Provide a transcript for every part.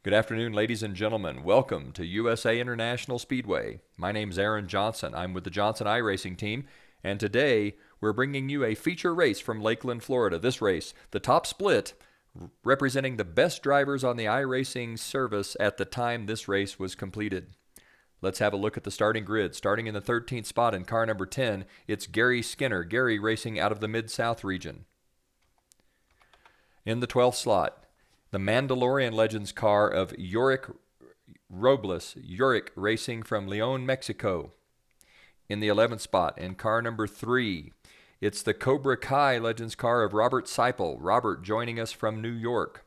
Good afternoon, ladies and gentlemen. Welcome to USA International Speedway. My name's Aaron Johnson. I'm with the Johnson iRacing team, and today we're bringing you a feature race from Lakeland, Florida. This race, the top split, representing the best drivers on the iRacing service at the time this race was completed. Let's have a look at the starting grid. Starting in the 13th spot in car number 10, it's Gary Skinner. Gary racing out of the Mid-South region. In the 12th slot, the Mandalorian Legends car of Yorick Robles. Yorick racing from Leon, Mexico. In the 11th spot, in car number 3, it's the Cobra Kai Legends car of Robert Seipel. Robert joining us from New York.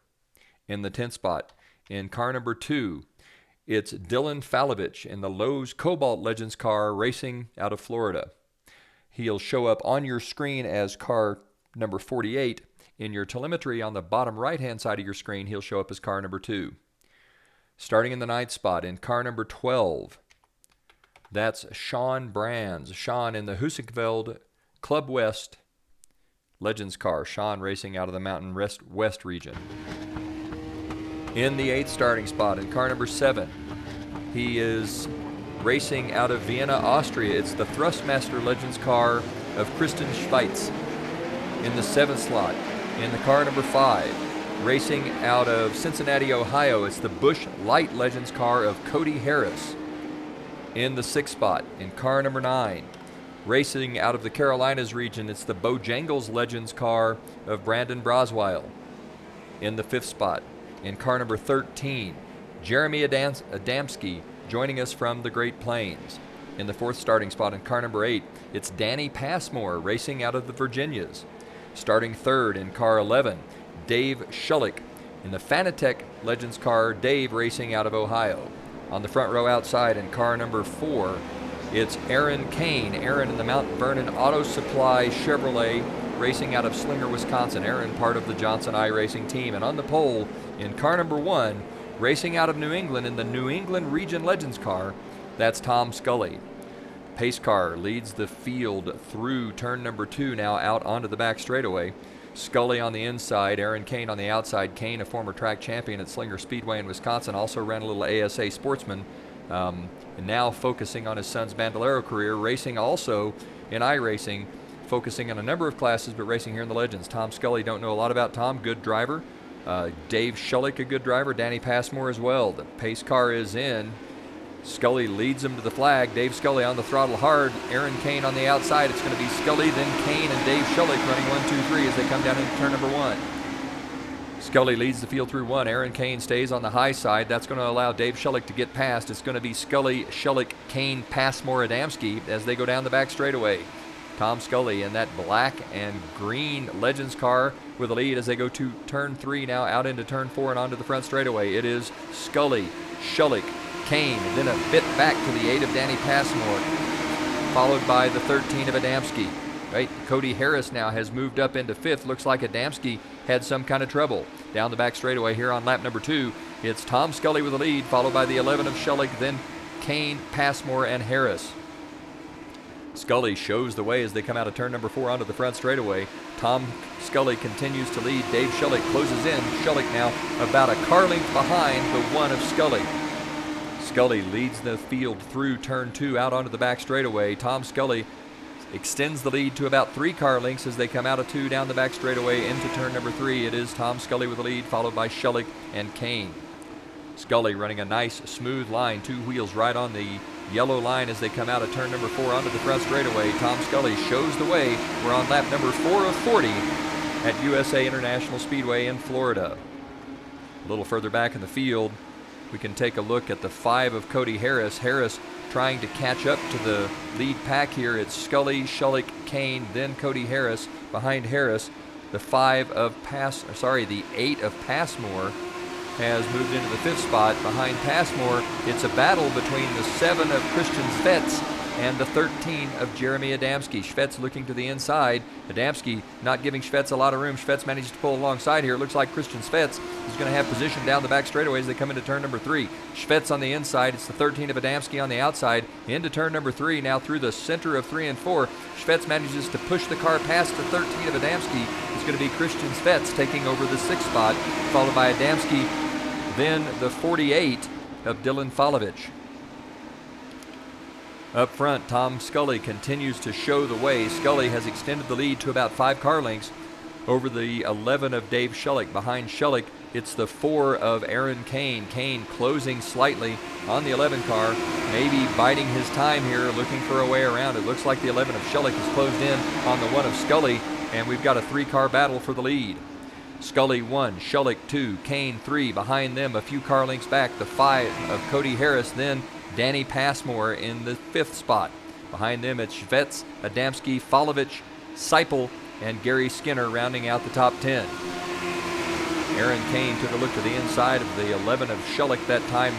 In the 10th spot, in car number 2, it's Dylan Falovich in the Lowe's Cobalt Legends car racing out of Florida. He'll show up on your screen as car number 48. In your telemetry on the bottom right-hand side of your screen, he'll show up as car number 2. Starting in the 9th spot, in car number 12, that's Sean Brands. Sean in the Husikveld Club West Legends car. Sean racing out of the Mountain West region. In the 8th starting spot, in car number 7, he is racing out of Vienna, Austria. It's the Thrustmaster Legends car of Christian Schweitz. In the 7th slot, in the car number 5, racing out of Cincinnati, Ohio, it's the Busch Light Legends car of Cody Harris. In the 6th spot, in car number 9, racing out of the Carolinas region, it's the Bojangles Legends car of Brandon Broswell. In the 5th spot, in car number 13, Jeremy Adamski joining us from the Great Plains. In the 4th starting spot, in car number 8, it's Danny Passmore racing out of the Virginias. Starting 3rd in car 11, Dave Shullick in the Fanatec Legends car, Dave racing out of Ohio. On the front row outside in car number 4, it's Aaron Cain. Aaron in the Mount Vernon Auto Supply Chevrolet racing out of Slinger, Wisconsin. Aaron part of the Johnson iRacing team. And on the pole in car number 1, racing out of New England in the New England Region Legends car, that's Tom Scully. Pace car leads the field through turn number 2, now out onto the back straightaway. Scully on the inside, Aaron Cain on the outside. Cain, a former track champion at Slinger Speedway in Wisconsin, also ran a little ASA Sportsman, and now focusing on his son's Bandolero career, racing also in iRacing, focusing on a number of classes, but racing here in the Legends. Tom Scully, don't know a lot about Tom, good driver. Dave Shullick, a good driver. Danny Passmore as well. The pace car is in. Scully leads him to the flag. Dave Scully on the throttle hard. Aaron Cain on the outside. It's going to be Scully, then Cain, and Dave Shullick running 1, 2, 3 as they come down into turn number 1. Scully leads the field through 1. Aaron Cain stays on the high side. That's going to allow Dave Shullick to get past. It's going to be Scully, Shullick, Cain, Passmore, Adamski as they go down the back straightaway. Tom Scully in that black and green Legends car with a lead as they go to turn 3, now out into turn 4 and onto the front straightaway. It is Scully, Shullick, Cain, and then a bit back to the 8 of Danny Passmore, followed by the 13 of Adamski. Right, Cody Harris now has moved up into 5th. Looks like Adamski had some kind of trouble. Down the back straightaway here on lap number 2, it's Tom Scully with the lead, followed by the 11 of Shullick, then Cain, Passmore, and Harris. Scully shows the way as they come out of turn number 4 onto the front straightaway. Tom Scully continues to lead. Dave Shullick closes in. Shullick now about a car length behind the 1 of Scully. Scully leads the field through turn 2 out onto the back straightaway. Tom Scully extends the lead to about 3 car lengths as they come out of 2 down the back straightaway into turn number 3. It is Tom Scully with the lead, followed by Shullick and Cain. Scully running a nice smooth line, 2 wheels right on the yellow line as they come out of turn number 4 onto the front straightaway. Tom Scully shows the way. We're on lap number 4 of 40 at USA International Speedway in Florida. A little further back in the field, we can take a look at the 5 of Cody Harris. Harris trying to catch up to the lead pack here. It's Scully, Shullick, Cain, then Cody Harris. Behind Harris, the 8 of Passmore has moved into the 5th spot. Behind Passmore, it's a battle between the 7 of Christian Schwetz and the 13 of Jeremy Adamski. Schwetz looking to the inside. Adamski not giving Schwetz a lot of room. Schwetz manages to pull alongside here. It looks like Christian Schwetz is going to have position down the back straightaway as they come into turn number 3. Schwetz on the inside. It's the 13 of Adamski on the outside. Into turn number 3, now through the center of 3 and 4. Schwetz manages to push the car past the 13 of Adamski. It's going to be Christian Schwetz taking over the 6th spot, followed by Adamski, then the 48 of Dylan Falovich. Up front, Tom Scully continues to show the way. Scully has extended the lead to about 5 car lengths over the 11 of Dave Shullick. Behind Shullick, it's the 4 of Aaron Cain. Cain closing slightly on the 11 car, maybe biding his time here, looking for a way around. It looks like the 11 of Shullick is closed in on the 1 of Scully, and we've got a 3-car battle for the lead. Scully 1, Shullick 2, Cain 3. Behind them, a few car lengths back, the 5 of Cody Harris, then Danny Passmore in the 5th spot. Behind them, it's Schvetz, Adamski, Falovich, Seipel, and Gary Skinner rounding out the top 10. Aaron Cain took a look to the inside of the 11 of Shullick that time.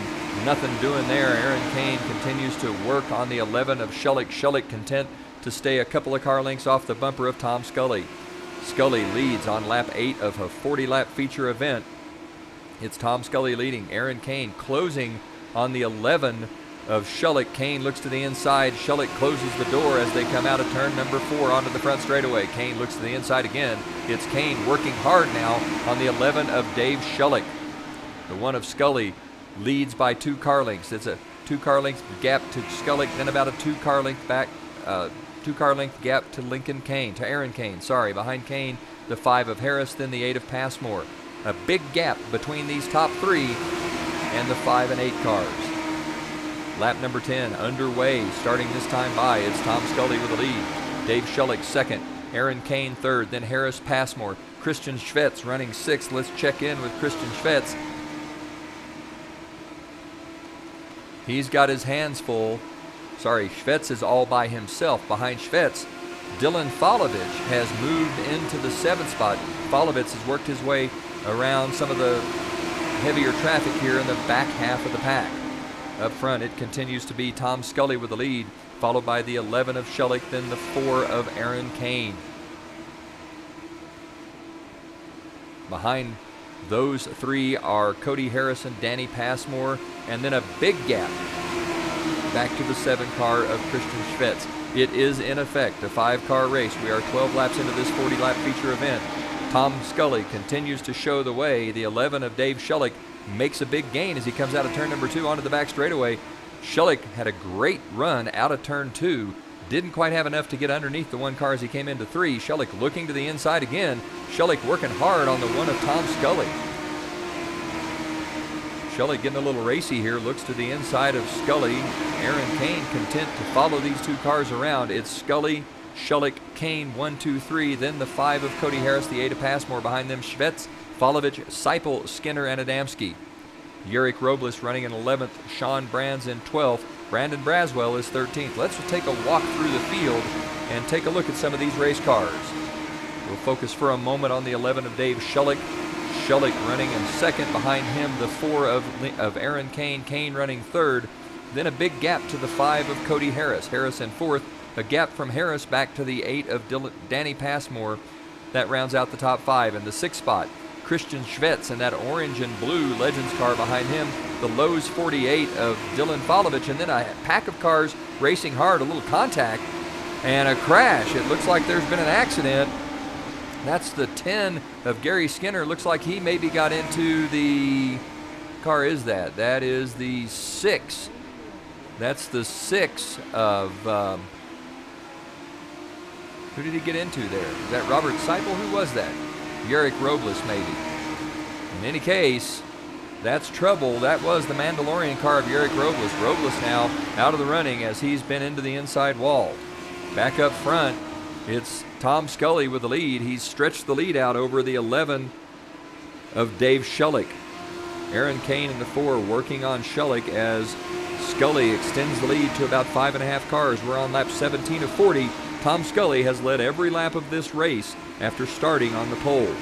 Nothing doing there. Aaron Cain continues to work on the 11 of Shullick. Shullick content to stay a couple of car lengths off the bumper of Tom Scully. Scully leads on lap 8 of a 40-lap feature event. It's Tom Scully leading. Aaron Cain closing on the 11 of Shullick. Cain looks to the inside. Shullick closes the door as they come out of turn number 4 onto the front straightaway. Cain looks to the inside again. It's Cain working hard now on the 11 of Dave Shullick. The 1 of Scully leads by 2 car lengths. It's a 2 car length gap to Scully, then about a 2 car length back, 2 car length gap to Aaron Cain. Sorry, behind Cain, the 5 of Harris, then the 8 of Passmore. A big gap between these top 3 and the 5 and 8 cars. Lap number 10 underway, starting this time by. It's Tom Scully with the lead. Dave Shullick second, Aaron Cain third, then Harris, Passmore. Christian Schvetz running 6th. Let's check in with Christian Schvetz. He's got his hands full. Sorry, Schvetz is all by himself. Behind Schvetz, Dylan Falovich has moved into the 7th spot. Falovich has worked his way around some of the heavier traffic here in the back half of the pack. Up front, it continues to be Tom Scully with the lead, followed by the 11 of Shullick, then the 4 of Aaron Cain. Behind those 3 are Cody Harris and Danny Passmore, and then a big gap back to the 7 car of Christian Schvetz. It is, in effect, a 5-car race. We are 12 laps into this 40-lap feature event. Tom Scully continues to show the way. The 11 of Dave Shullick makes a big gain as he comes out of turn number 2 onto the back straightaway. Shullick had a great run out of turn 2. Didn't quite have enough to get underneath the 1 car as he came into 3. Shullick looking to the inside again. Shullick working hard on the 1 of Tom Scully. Shullick getting a little racy here. Looks to the inside of Scully. Aaron Cain content to follow these 2 cars around. It's Scully, Shullick, Cain, 1, 2, 3. Then the 5 of Cody Harris, the 8 of Passmore. Behind them, Schvetz, Falovich, Seipel, Skinner, and Adamski. Yurik Robles running in 11th. Sean Brands in 12th. Brandon Braswell is 13th. Let's take a walk through the field and take a look at some of these race cars. We'll focus for a moment on the 11 of Dave Shullick. Shullick running in 2nd. Behind him, the 4 of Aaron Cain. Cain running 3rd. Then a big gap to the 5 of Cody Harris. Harris in 4th. A gap from Harris back to the 8 of Danny Passmore. That rounds out the top 5. In the 6th spot, Christian Schvetz and that orange and blue Legends car behind him. The Lowe's 48 of Dylan Falovich. And then a pack of cars racing hard. A little contact and a crash. It looks like there's been an accident. That's the 10 of Gary Skinner. Looks like he maybe got into the car. Is that? That is the 6. That's the 6 of... who did he get into there? Is that Robert Seipel? Who was that? Yurik Robles, maybe. In any case, that's trouble. That was the Mandalorian car of Yurik Robles. Robles now out of the running as he's been into the inside wall. Back up front, it's Tom Scully with the lead. He's stretched the lead out over the 11 of Dave Shullick. Aaron Cain in the 4 working on Shullick as Scully extends the lead to about 5.5 cars. We're on lap 17 of 40. Tom Scully has led every lap of this race after starting on the pole.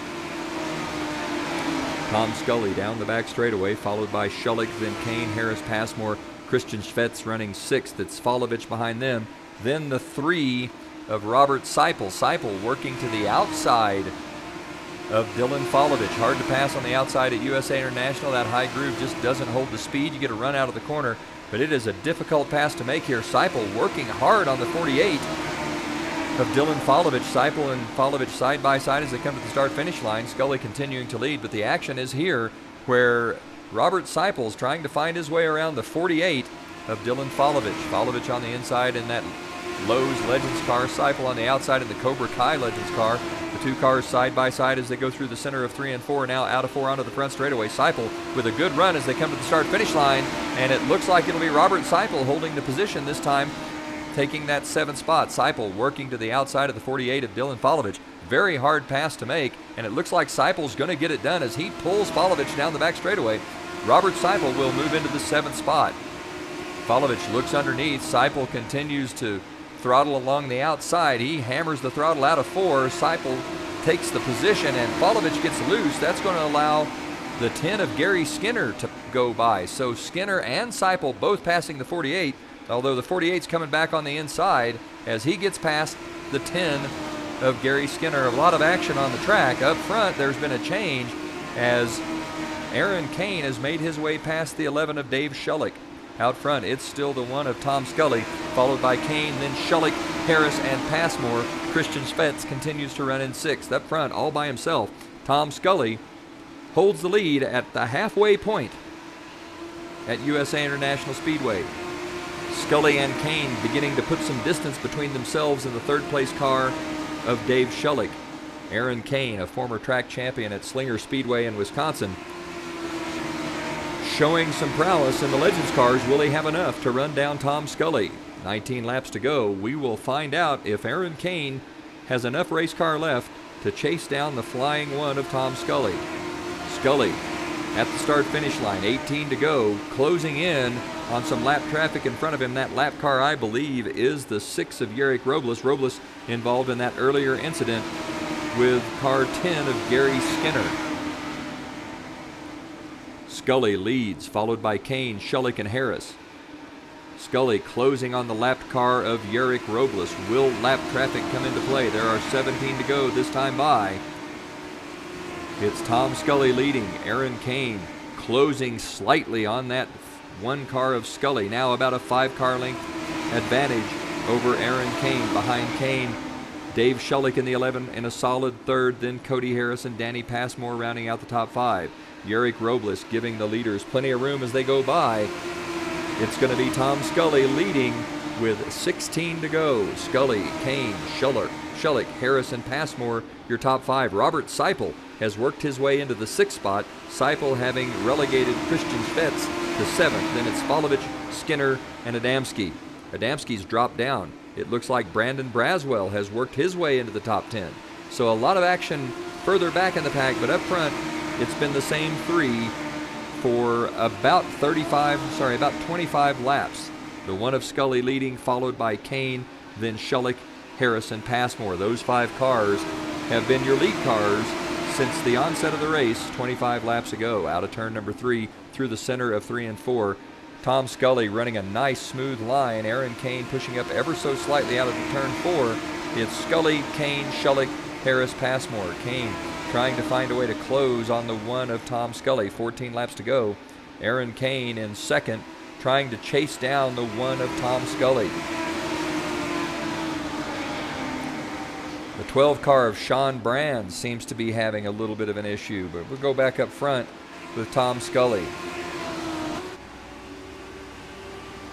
Tom Scully down the back straightaway, followed by Shullick, then Cain, Harris, Passmore, Christian Schvetz running 6th. It's Falovich behind them. Then the 3 of Robert Seipel. Seipel working to the outside of Dylan Falovich. Hard to pass on the outside at USA International. That high groove just doesn't hold the speed. You get a run out of the corner, but it is a difficult pass to make here. Seipel working hard on the 48 of Dylan Falovich. Seipel and Falovich side by side as they come to the start-finish line. Scully continuing to lead, but the action is here where Robert Seipel's trying to find his way around the 48 of Dylan Folovich. Folovich on the inside in that Lowe's Legends car, Seipel on the outside in the Cobra Kai Legends car. The two cars side by side as they go through the center of 3 and 4, now out of 4 onto the front straightaway. Seipel with a good run as they come to the start-finish line, and it looks like it'll be Robert Seipel holding the position this time, taking that 7th spot. Seipel working to the outside of the 48 of Dylan Folovich. Very hard pass to make, and it looks like Seipel's going to get it done as he pulls Folovich down the back straightaway. Robert Seipel will move into the 7th spot. Folovich looks underneath. Seipel continues to throttle along the outside. He hammers the throttle out of 4. Seipel takes the position, and Folovich gets loose. That's going to allow the 10 of Gary Skinner to go by. So Skinner and Seipel both passing the 48, although the 48's coming back on the inside as he gets past the 10 of Gary Skinner. A lot of action on the track. Up front, there's been a change as Aaron Cain has made his way past the 11 of Dave Shullick. Out front, it's still the 1 of Tom Scully, followed by Cain, then Shullick, Harris, and Passmore. Christian Spetz continues to run in 6th. Up front, all by himself, Tom Scully holds the lead at the halfway point at USA International Speedway. Scully and Cain beginning to put some distance between themselves and the 3rd place car of Dave Shullick. Aaron Cain, a former track champion at Slinger Speedway in Wisconsin, showing some prowess in the Legends cars. Will he have enough to run down Tom Scully? 19 laps to go. We will find out if Aaron Cain has enough race car left to chase down the flying 1 of Tom Scully. Scully at the start-finish line, 18 to go, closing in on some lap traffic in front of him. That lap car, I believe, is the 6 of Yarrick Robles. Robles involved in that earlier incident with car 10 of Gary Skinner. Scully leads, followed by Cain, Shullick, and Harris. Scully closing on the lapped car of Yarrick Robles. Will lap traffic come into play? There are 17 to go this time by. It's Tom Scully leading. Aaron Cain closing slightly on that 1 car of Scully. Now about a 5-car length advantage over Aaron Cain. Behind Cain, Dave Shullick in the 11 in a solid 3rd. Then Cody Harris and Danny Passmore rounding out the top 5. Yarrick Robles giving the leaders plenty of room as they go by. It's going to be Tom Scully leading with 16 to go. Scully, Cain, Shullick, Harris, and Passmore, your top 5. Robert Seipel has worked his way into the 6th spot. Seipel having relegated Christian Spetz to 7th. Then it's Folovich, Skinner, and Adamski. Adamski's dropped down. It looks like Brandon Braswell has worked his way into the top 10. So a lot of action further back in the pack, but up front, it's been the same 3 for about 25 laps. The 1 of Scully leading, followed by Cain, then Shullick, Harris, and Passmore. Those 5 cars have been your lead cars since the onset of the race 25 laps ago. Out of turn number 3 through the center of 3 and 4. Tom Scully running a nice smooth line. Aaron Cain pushing up ever so slightly out of the turn 4. It's Scully, Cain, Shullick, Harris, Passmore. Cain trying to find a way to close on the 1 of Tom Scully. 14 laps to go. Aaron Cain in 2nd, trying to chase down the 1 of Tom Scully. The 12 car of Sean Brand seems to be having a little bit of an issue, but we'll go back up front with Tom Scully.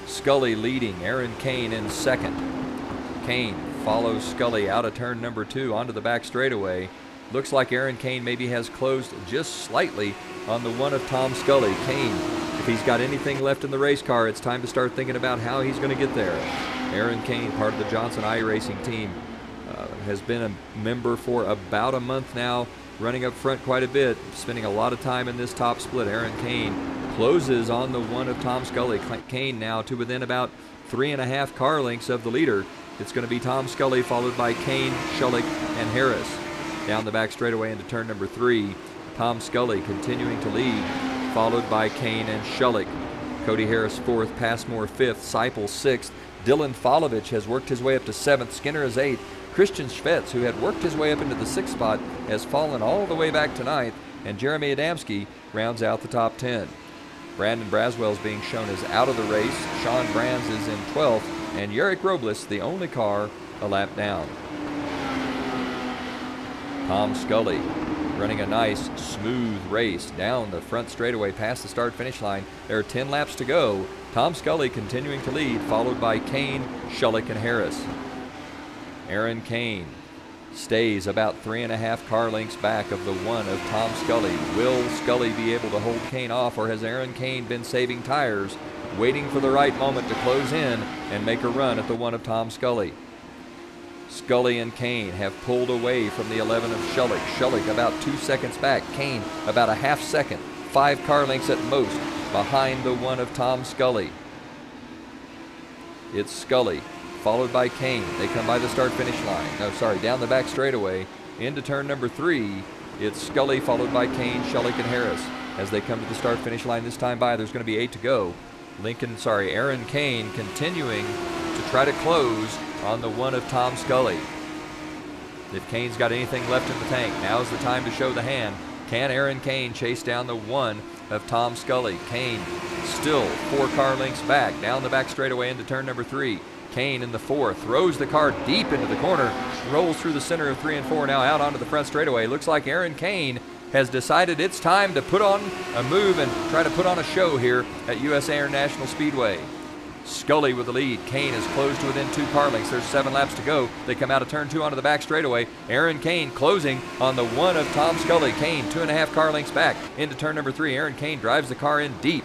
Scully leading, Aaron Cain in 2nd. Cain follows Scully out of turn number 2 onto the back straightaway. Looks like Aaron Cain maybe has closed just slightly on the 1 of Tom Scully. Cain, if he's got anything left in the race car, it's time to start thinking about how he's going to get there. Aaron Cain, part of the Johnson iRacing team, has been a member for about a month now, running up front quite a bit, spending a lot of time in this top split. Aaron Cain closes on the 1 of Tom Scully. Cain now to within about 3.5 car lengths of the leader. It's going to be Tom Scully, followed by Cain, Shullick, and Harris. Down the back straightaway into turn number 3. Tom Scully continuing to lead, followed by Cain and Shullick. Cody Harris 4th, Passmore 5th, Seipel 6th. Dylan Folovich has worked his way up to 7th. Skinner is 8th. Christian Spetz, who had worked his way up into the 6th spot, has fallen all the way back to 9th. And Jeremy Adamski rounds out the top 10. Brandon Braswell is being shown as out of the race. Sean Brands is in 12th. And Yarrick Robles, the only car a lap down. Tom Scully running a nice, smooth race down the front straightaway past the start-finish line. There are 10 laps to go. Tom Scully continuing to lead, followed by Cain, Shullick, and Harris. Aaron Cain stays about 3.5 car lengths back of the one of Tom Scully. Will Scully be able to hold Cain off, or has Aaron Cain been saving tires, waiting for the right moment to close in and make a run at the one of Tom Scully? Scully and Cain have pulled away from the 11 of Shullick. Shullick about 2 seconds back. Cain about a half second, 5 car lengths at most behind the one of Tom Scully. It's Scully, followed by Cain. They come by the start-finish line. Down the back straightaway into turn number 3. It's Scully, followed by Cain, Shullick, and Harris. As they come to the start-finish line this time by, there's going to be 8 to go. Aaron Cain continuing to try to close on the one of Tom Scully. If Cain's got anything left in the tank, now's the time to show the hand. Can Aaron Cain chase down the one of Tom Scully? Cain still 4 car lengths back, down the back straightaway into turn number 3. Cain in the 4, throws the car deep into the corner, rolls through the center of 3 and 4, now out onto the front straightaway. Looks like Aaron Cain has decided it's time to put on a move and try to put on a show here at USA International Speedway. Scully with the lead. Cain is closed to within 2 car lengths. There's 7 laps to go. They come out of turn 2 onto the back straightaway. Aaron Cain closing on the one of Tom Scully. Cain 2.5 car lengths back into turn number 3. Aaron Cain drives the car in deep.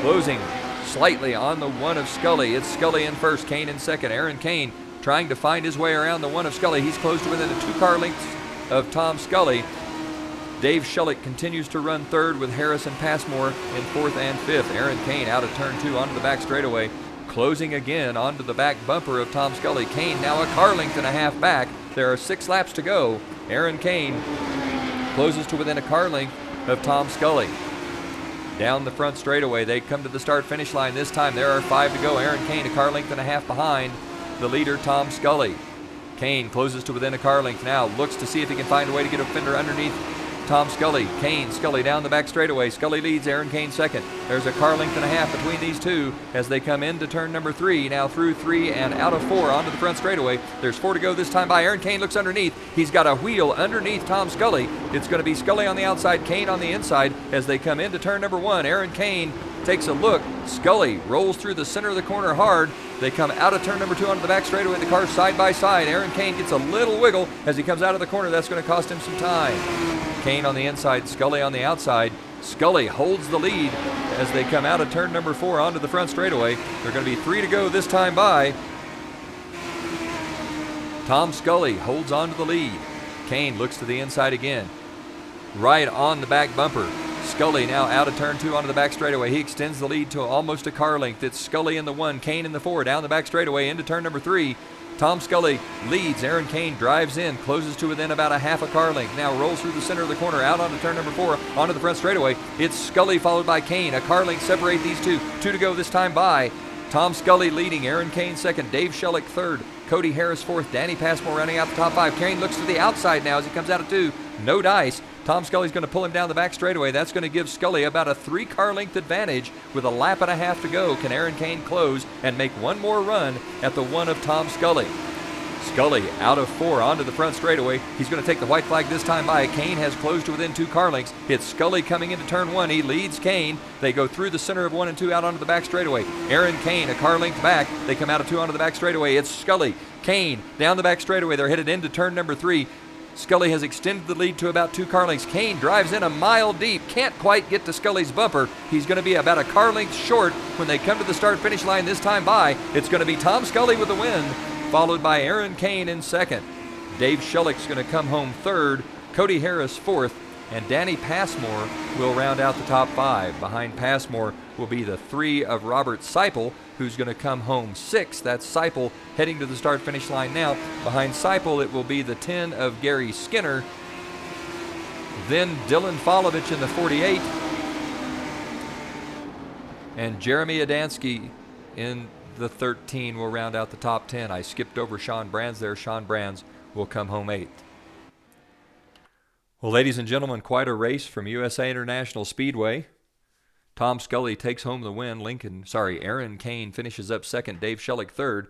Closing slightly on the one of Scully. It's Scully in first, Cain in second. Aaron Cain trying to find his way around the one of Scully. He's closed to within a 2 car lengths of Tom Scully. Dave Shullick continues to run third with Harris and Passmore in 4th and 5th. Aaron Cain out of turn 2 onto the back straightaway, closing again onto the back bumper of Tom Scully. Cain now a car length and a half back. There are 6 laps to go. Aaron Cain closes to within a car length of Tom Scully. Down the front straightaway, they come to the start-finish line. This time there are 5 to go. Aaron Cain a car length and a half behind the leader, Tom Scully. Cain closes to within a car length now, looks to see if he can find a way to get a fender underneath Tom Scully. Cain, Scully down the back straightaway. Scully leads, Aaron Cain second. There's a car length and a half between these two as they come into turn number 3. Now through 3 and out of 4 onto the front straightaway. There's 4 to go this time by. Aaron Cain looks underneath. He's got a wheel underneath Tom Scully. It's going to be Scully on the outside, Cain on the inside as they come into turn number 1. Aaron Cain takes a look. Scully rolls through the center of the corner hard. They come out of turn number 2 onto the back straightaway. The cars side by side. Aaron Cain gets a little wiggle as he comes out of the corner. That's going to cost him some time. Cain on the inside, Scully on the outside. Scully holds the lead as they come out of turn number 4 onto the front straightaway. There are going to be 3 to go this time by. Tom Scully holds on to the lead. Cain looks to the inside again. Right on the back bumper. Scully now out of turn 2 onto the back straightaway. He extends the lead to almost a car length. It's Scully in the 1, Cain in the 4, down the back straightaway into turn number 3. Tom Scully leads. Aaron Cain drives in, closes to within about a half a car length. Now rolls through the center of the corner, out onto turn number 4, onto the front straightaway. It's Scully followed by Cain. A car length separate these two. 2 to go this time by. Tom Scully leading, Aaron Cain second, Dave Shullick third, Cody Harris fourth, Danny Passmore rounding out the top 5. Cain looks to the outside now as he comes out of 2. No dice. Tom Scully's going to pull him down the back straightaway. That's going to give Scully about a 3 car length advantage with a lap and a half to go. Can Aaron Cain close and make one more run at the one of Tom Scully? Scully out of 4 onto the front straightaway. He's going to take the white flag this time by. Cain has closed to within 2 car lengths. It's Scully coming into turn 1. He leads Cain. They go through the center of 1 and 2 out onto the back straightaway. Aaron Cain a car length back. They come out of 2 onto the back straightaway. It's Scully. Cain down the back straightaway. They're headed into turn number 3. Scully has extended the lead to about 2 car lengths. Cain drives in a mile deep. Can't quite get to Scully's bumper. He's going to be about a car length short when they come to the start-finish line this time by. It's going to be Tom Scully with the win, followed by Aaron Cain in second. Dave Shullick's going to come home third, Cody Harris fourth, and Danny Passmore will round out the top 5. Behind Passmore will be the 3 of Robert Seipel, who's going to come home 6th. That's Seipel heading to the start-finish line now. Behind Seipel, it will be the 10 of Gary Skinner, then Dylan Folovich in the 48, and Jeremy Adansky in the 13 will round out the top 10. I skipped over Sean Brands there. Sean Brands will come home 8th. Well, ladies and gentlemen, quite a race from USA International Speedway. Tom Scully takes home the win. Aaron Cain finishes up second. Dave Shullick third.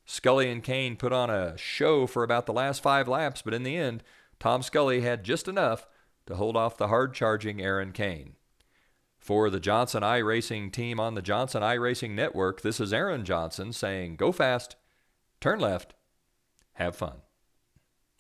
Scully and Cain put on a show for about the last 5 laps, but in the end, Tom Scully had just enough to hold off the hard-charging Aaron Cain. For the Johnson iRacing team on the Johnson iRacing Network, this is Aaron Johnson saying, go fast, turn left, have fun.